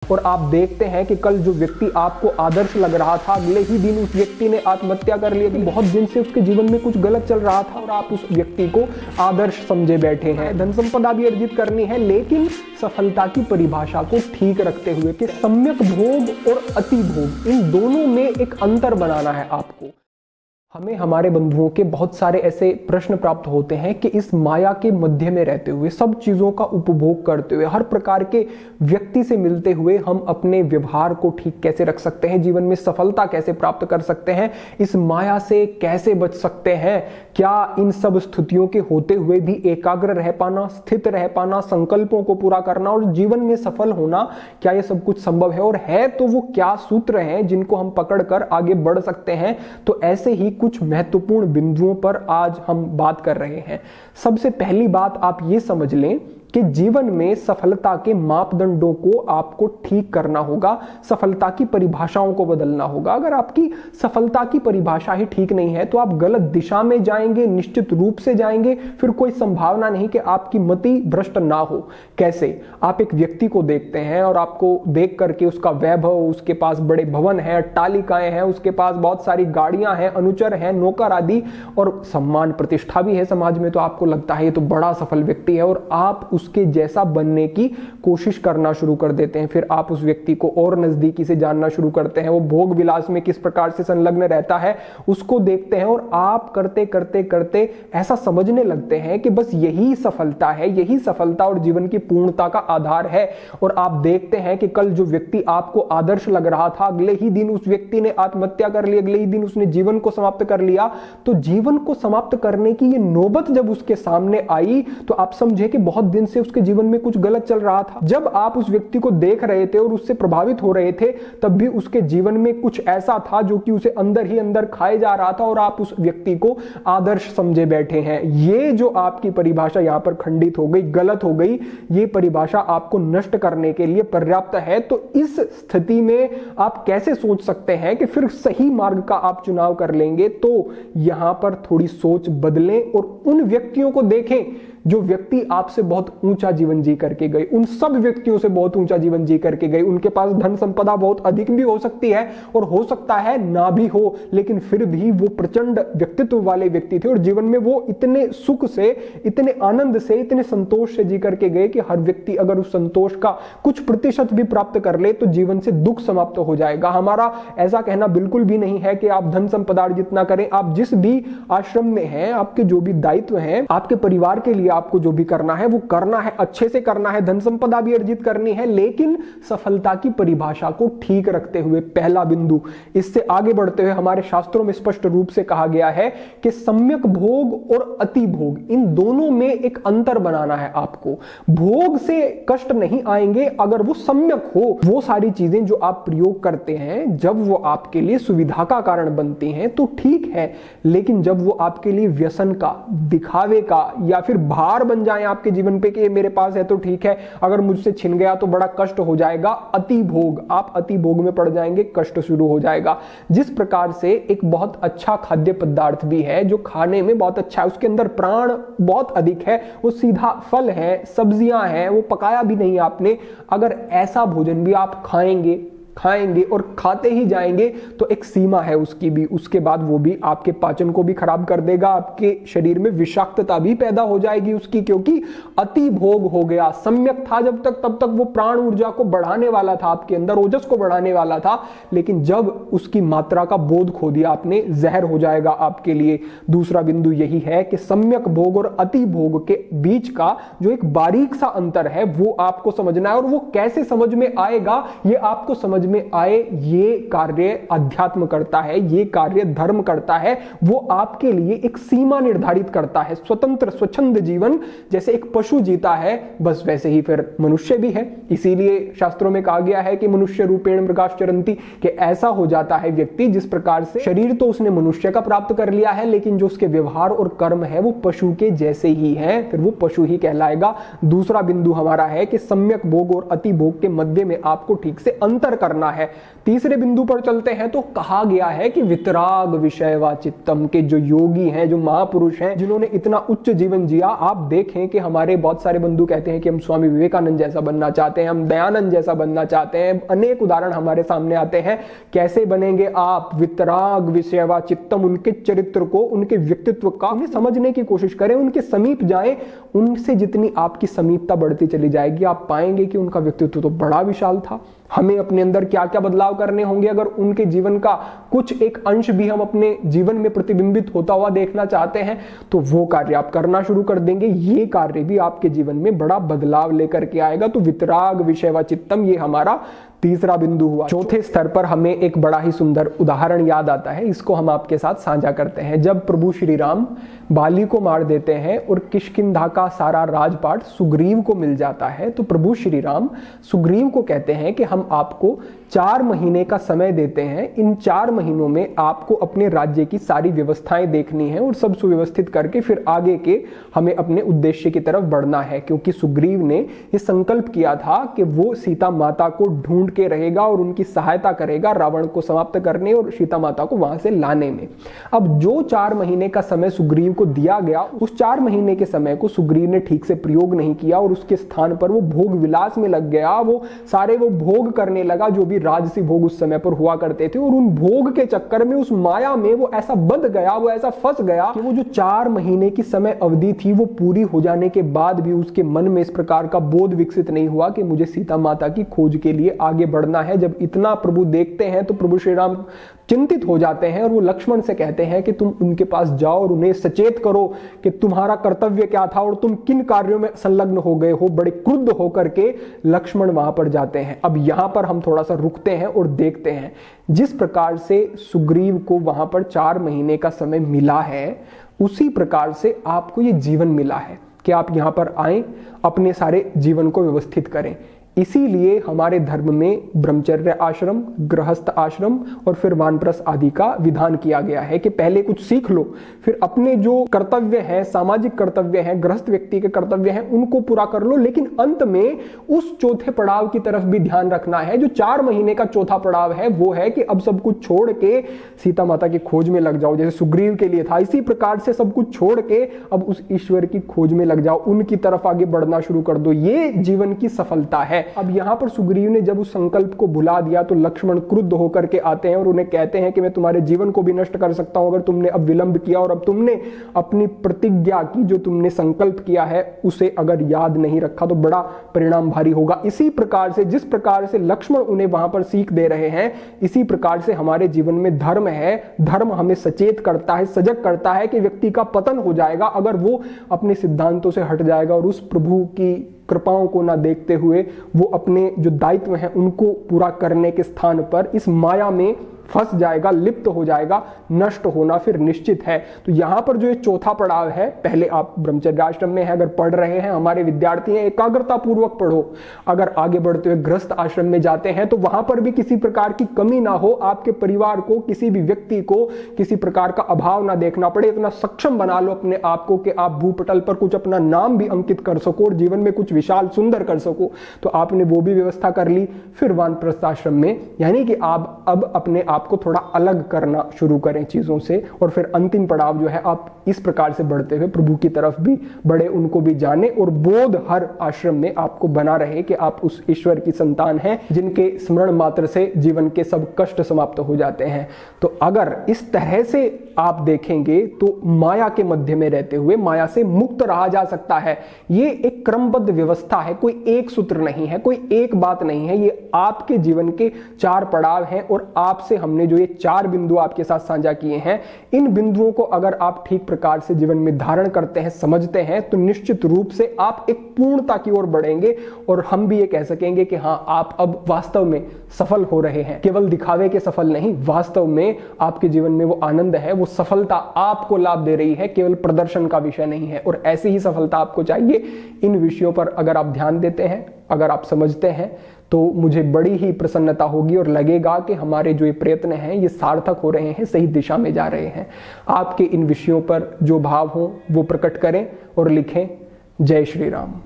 और आप देखते हैं कि कल जो व्यक्ति आपको आदर्श लग रहा था, अगले ही दिन उस व्यक्ति ने आत्महत्या कर ली। बहुत दिन से उसके जीवन में कुछ गलत चल रहा था और आप उस व्यक्ति को आदर्श समझे बैठे हैं। धन संपदा भी अर्जित करनी है, लेकिन सफलता की परिभाषा को ठीक रखते हुए कि सम्यक भोग और अति भोग, इन दोनों में एक अंतर बनाना है आपको। हमें हमारे बंधुओं के बहुत सारे ऐसे प्रश्न प्राप्त होते हैं कि इस माया के मध्य में रहते हुए, सब चीजों का उपभोग करते हुए, हर प्रकार के व्यक्ति से मिलते हुए हम अपने व्यवहार को ठीक कैसे रख सकते हैं, जीवन में सफलता कैसे प्राप्त कर सकते हैं, इस माया से कैसे बच सकते हैं। क्या इन सब स्थितियों के होते हुए भी एकाग्र रह पाना, स्थित रह पाना, संकल्पों को पूरा करना और जीवन में सफल होना, क्या ये सब कुछ संभव है? और है तो वो क्या सूत्र हैं जिनको हम पकड़कर आगे बढ़ सकते हैं? तो ऐसे ही कुछ महत्वपूर्ण बिंदुओं पर आज हम बात कर रहे हैं। सबसे पहली बात आप ये समझ लें कि जीवन में सफलता के मापदंडों को आपको ठीक करना होगा, सफलता की परिभाषाओं को बदलना होगा। अगर आपकी सफलता की परिभाषा ही ठीक नहीं है तो आप गलत दिशा में जाएंगे, निश्चित रूप से जाएंगे, फिर कोई संभावना नहीं कि आपकी मति भ्रष्ट ना हो। कैसे? आप एक व्यक्ति को देखते हैं और आपको देख करके उसका वैभव, उसके पास बड़े भवन हैं, अट्टालिकाएं हैं, उसके पास बहुत सारी गाड़ियां हैं, अनुचर हैं, नौकर आदि, और सम्मान प्रतिष्ठा भी है समाज में, तो आपको लगता है ये तो बड़ा सफल व्यक्ति है और आप उसके जैसा बनने की कोशिश करना शुरू कर देते हैं। फिर आप उस व्यक्ति को और नजदीकी से जानना शुरू करते हैं, वो भोग विलास में किस प्रकार से संलग्न रहता है उसको देखते हैं, और आप करते करते करते ऐसा समझने लगते हैं कि बस यही सफलता है, यही सफलता और जीवन की पूर्णता का आधार है। और आप देखते हैं कि कल जो व्यक्ति आपको आदर्श लग रहा था, अगले ही दिन उस व्यक्ति ने आत्महत्या कर ली, अगले ही दिन उसने जीवन को समाप्त कर लिया। तो जीवन को समाप्त करने की ये नौबत जब उसके सामने आई तो आप समझे कि बहुत दिन से उसके जीवन में कुछ गलत चल रहा था। जब आप उस व्यक्ति को देख रहे थे और उससे प्रभावित हो रहे थे, तब भी उसके जीवन में कुछ ऐसा था जो कि उसे अंदर ही अंदर खाए जा रहा था और आप उस व्यक्ति को आदर्श समझे बैठे हैं। ये जो आपकी परिभाषा यहां पर खंडित हो गई, गलत हो गई, ये परिभाषा आपको नष्ट करने के लिए पर्याप्त है। तो इस स्थिति में आप कैसे सोच सकते हैं कि फिर सही मार्ग का आप चुनाव कर लेंगे? तो यहां पर थोड़ी सोच बदलें और उन व्यक्तियों को देखें जो व्यक्ति आपसे बहुत ऊंचा जीवन जी करके गए, उन सब व्यक्तियों से बहुत ऊंचा जीवन जी करके गए। उनके पास धन संपदा बहुत अधिक भी हो सकती है और हो सकता है ना भी हो, लेकिन फिर भी वो प्रचंड व्यक्तित्व वाले व्यक्ति थे और जीवन में वो इतने सुख से, इतने आनंद से, इतने संतोष से जी करके गए कि हर व्यक्ति अगर उस संतोष का कुछ प्रतिशत भी प्राप्त कर ले तो जीवन से दुख समाप्त हो जाएगा। हमारा ऐसा कहना बिल्कुल भी नहीं है कि आप धन संपदा अर्जित ना करें। आप जिस भी आश्रम में हैं, आपके जो भी दायित्व हैं, आपके परिवार के लिए आपको जो भी करना है वो करना है, अच्छे से करना है, धन संपदा भी अर्जित करनी है, लेकिन सफलता की परिभाषा को ठीक रखते हुए। पहला बिंदु। इससे आगे बढ़ते हुए हमारे शास्त्रों में स्पष्ट रूप से कहा गया है कि सम्यक भोग और अति भोग, इन दोनों में एक अंतर बनाना है आपको। भोग से कष्ट नहीं आएंगे अगर वो सम्यक हो। वो सारी चीजें जो आप प्रयोग करते हैं, जब वो आपके लिए सुविधा का कारण बनती हैं तो ठीक है, लेकिन जब वो आपके लिए व्यसन का, दिखावे का या फिर भार बन जाए आपके जीवन पे कि ये मेरे पास है तो ठीक है, अगर मुझसे छिन गया तो बड़ा कष्ट हो जाएगा, अति भोग, आप अति भोग में पड़ जाएंगे, कष्ट शुरू हो जाएगा। जिस प्रकार से एक बहुत अच्छा खाद्य पदार्थ भी है जो खाने में बहुत अच्छा है, उसके अंदर प्राण बहुत अधिक है, वो सीधा फल है, सब्जियां हैं, वो पकाया भी नहीं आपने, अगर ऐसा भोजन भी आप खाएंगे और खाते ही जाएंगे तो एक सीमा है उसकी भी, उसके बाद वो भी आपके पाचन को भी खराब कर देगा, आपके शरीर में विषाक्तता भी पैदा हो जाएगी उसकी, क्योंकि अति भोग हो गया। सम्यक था जब तक, तब तक वो प्राण ऊर्जा को बढ़ाने वाला था, आपके अंदर ओजस को बढ़ाने वाला था, लेकिन जब उसकी मात्रा का बोध खो दिया आपने, जहर हो जाएगा आपके लिए। दूसरा बिंदु यही है कि सम्यक भोग और अति भोग के बीच का जो एक बारीक सा अंतर है वो आपको समझना है, और वो कैसे समझ में आएगा, ये आपको समझ में आए, ये कार्य अध्यात्म करता है, ये कार्य धर्म करता है। वो आपके लिए एक सीमा निर्धारित करता है। स्वतंत्र स्वच्छंद जीवन जैसे एक पशु जीता है, बस वैसे ही फिर मनुष्य भी है। इसीलिए शास्त्रों में कहा गया है कि मनुष्य रूपेण मृगाश्चरन्ति, कि ऐसा हो जाता है व्यक्ति जिस प्रकार से शरीर तो उसने मनुष्य का प्राप्त कर लिया है, लेकिन जो उसके व्यवहार और कर्म है वो पशु के जैसे ही है, फिर वो पशु ही कहलाएगा। दूसरा बिंदु हमारा है कि सम्यक भोग और अति भोग के मध्य में आपको ठीक से अंतर करना करना है। तीसरे बिंदु पर चलते हैं तो कहा गया है कि वितराग विषय वा चित्तम के जो योगी हैं, जो महापुरुष हैं, जिन्होंने इतना उच्च जीवन जिया, आप देखें कि हमारे बहुत सारे बंधु कहते हैं कि हम स्वामी विवेकानंद जैसा बनना चाहते हैं, हम दयानंद जैसा बनना चाहते हैं। अनेक उदाहरण हमारे सामने आते हैं। कैसे बनेंगे आप? वितराग विषय वा चित्तम, उनके चरित्र को, उनके व्यक्तित्व का उन्हें समझने की कोशिश करें, उनके समीप जाएं। उनसे जितनी आपकी समीपता बढ़ती चली जाएगी, आप पाएंगे कि उनका व्यक्तित्व तो बड़ा विशाल था। हमें अपने अंदर क्या क्या बदलाव करने होंगे अगर उनके जीवन का कुछ एक अंश भी हम अपने जीवन में प्रतिबिंबित होता हुआ देखना चाहते हैं, तो वो कार्य आप करना शुरू कर देंगे। ये कार्य भी आपके जीवन में बड़ा बदलाव लेकर के आएगा। तो वितराग विषय व चित्तम, ये हमारा तीसरा बिंदु हुआ। चौथे स्तर पर हमें एक बड़ा ही सुंदर उदाहरण याद आता है, इसको हम आपके साथ साझा करते हैं। जब प्रभु श्री राम बाली को मार देते हैं और किष्किंधा का सारा राजपाट सुग्रीव को मिल जाता है, तो प्रभु श्री राम सुग्रीव को कहते हैं कि हम आपको 4 महीने का समय देते हैं। इन 4 महीनों में आपको अपने राज्य की सारी व्यवस्थाएं देखनी है और सब सुव्यवस्थित करके फिर आगे के हमें अपने उद्देश्य की तरफ बढ़ना है। क्योंकि सुग्रीव ने यह संकल्प किया था कि वो सीता माता को ढूंढ के रहेगा और उनकी सहायता करेगा रावण को समाप्त करने और सीता माता को वहां से लाने में। अब जो 4 महीने का समय सुग्रीव को दिया गया, उस 4 महीने के समय को सुग्रीव ने ठीक से प्रयोग नहीं किया और उसके स्थान पर वो भोग विलास में लग गया। वो भोग करने लगा जो भी राजसी भोग उस समय पर हुआ करते थे, और उन भोग के चक्कर में, उस माया में वो ऐसा बंध गया, वो ऐसा फंस गया कि वो जो 4 महीने की समय अवधि थी वो पूरी हो जाने के बाद भी उसके मन में इस प्रकार का बोध विकसित नहीं हुआ कि मुझे सीता माता की खोज के लिए आगे बढ़ना है। जब इतना प्रभु देखते हैं तो प्रभु श्री राम चिंतित हो जाते हैं और वो लक्ष्मण से कहते हैं कि तुम उनके पास जाओ और उन्हें सचेत करो कि तुम्हारा कर्तव्य क्या था और तुम किन कार्यों में संलग्न हो गए हो। बड़े क्रुद्ध होकर के लक्ष्मण वहां पर जाते हैं। अब यहां पर हम थोड़ा सा रुकते हैं और देखते हैं जिस प्रकार से सुग्रीव को वहां पर 4 महीने का समय मिला है, उसी प्रकार से आपको ये जीवन मिला है कि आप यहां पर आए, अपने सारे जीवन को व्यवस्थित करें। इसीलिए हमारे धर्म में ब्रह्मचर्य आश्रम, गृहस्थ आश्रम और फिर वानप्रस्थ आदि का विधान किया गया है कि पहले कुछ सीख लो, फिर अपने जो कर्तव्य हैं, सामाजिक कर्तव्य हैं, गृहस्थ व्यक्ति के कर्तव्य हैं, उनको पूरा कर लो। लेकिन अंत में उस चौथे पड़ाव की तरफ भी ध्यान रखना है। जो 4 महीने का चौथा पड़ाव है वो है कि अब सब कुछ छोड़ के सीता माता की खोज में लग जाओ, जैसे सुग्रीव के लिए था। इसी प्रकार से सब कुछ छोड़ के अब उस ईश्वर की खोज में लग जाओ, उनकी तरफ आगे बढ़ना शुरू कर दो। ये जीवन की सफलता है। अब यहां पर सुग्रीव ने जब उस संकल्प को भुला दिया तो लक्ष्मण क्रुद्ध होकर के आते हैं और उन्हें कहते हैं कि मैं तुम्हारे जीवन को भी नष्ट कर सकता हूं अगर तुमने अब विलंब किया, और अब तुमने अपनी प्रतिज्ञा की, जो तुमने संकल्प किया है, उसे अगर याद नहीं रखा तो बड़ा परिणाम भारी होगा। इसी प्रकार से, जिस प्रकार से लक्ष्मण उन्हें वहां पर सीख दे रहे हैं, इसी प्रकार से हमारे जीवन में धर्म है। धर्म हमें सचेत करता है, सजग करता है कि व्यक्ति का पतन हो जाएगा अगर वो अपने सिद्धांतों से हट जाएगा और उस प्रभु की कृपाओं को ना देखते हुए वो अपने जो दायित्व हैं उनको पूरा करने के स्थान पर इस माया में फंस जाएगा, लिप्त हो जाएगा। नष्ट होना फिर निश्चित है। तो यहां पर जो ये चौथा पड़ाव है, पहले आप ब्रह्मचर्य आश्रम में है, अगर पढ़ रहे हैं, हमारे विद्यार्थी हैं, एकाग्रता पूर्वक पढ़ो। अगर आगे बढ़ते हुए गृहस्थ आश्रम में जाते हैं तो वहां पर भी किसी प्रकार की कमी ना हो, आपके परिवार को, किसी भी व्यक्ति को किसी प्रकार का अभाव ना देखना पड़े। इतना सक्षम बना लो अपने आप को कि आप भूपटल पर कुछ अपना नाम भी अंकित कर सको और जीवन में कुछ विशाल सुंदर कर सको। तो आपने वो भी व्यवस्था कर ली। फिर वानप्रस्थ आश्रम में, यानी कि आप अब अपने आपको थोड़ा अलग करना शुरू करें चीजों से, और फिर अंतिम पड़ाव जो है आप इस प्रकार से बढ़ते हुए प्रभु की तरफ भी बढ़े, उनको भी जाने, और बोध हर आश्रम में आपको बना रहे कि आप उस ईश्वर की संतान हैं जिनके स्मरण मात्र से जीवन के सब कष्ट समाप्त हो जाते हैं। तो अगर इस तरह से आप देखेंगे तो माया के मध्य में रहते हुए माया से मुक्त रहा जा सकता है। ये एक क्रमबद्ध व्यवस्था है, कोई एक सूत्र नहीं है, कोई एक बात नहीं है। ये आपके जीवन के 4 पड़ाव हैं और आपसे हमने जो ये 4 बिंदु आपके साथ साझा किए हैं, इन बिंदुओं को अगर आप ठीक प्रकार से जीवन में धारण करते हैं, समझते हैं, तो निश्चित रूप से आप एक पूर्णता की ओर बढ़ेंगे और हम भी ये कह सकेंगे कि हाँ, आप अब वास्तव में सफल हो रहे हैं। केवल दिखावे के सफल नहीं, वास्तव में आपके जीवन में वो आनंद है, वो सफलता आपको लाभ दे रही है, केवल प्रदर्शन का विषय नहीं है। और ऐसी ही सफलता आपको चाहिए। इन विषयों पर अगर आप ध्यान देते हैं, अगर आप समझते हैं, तो मुझे बड़ी ही प्रसन्नता होगी और लगेगा कि हमारे जो ये प्रयत्न हैं ये सार्थक हो रहे हैं, सही दिशा में जा रहे हैं। आपके इन विषयों पर जो भाव हो वो प्रकट करें और लिखें। जय श्री राम।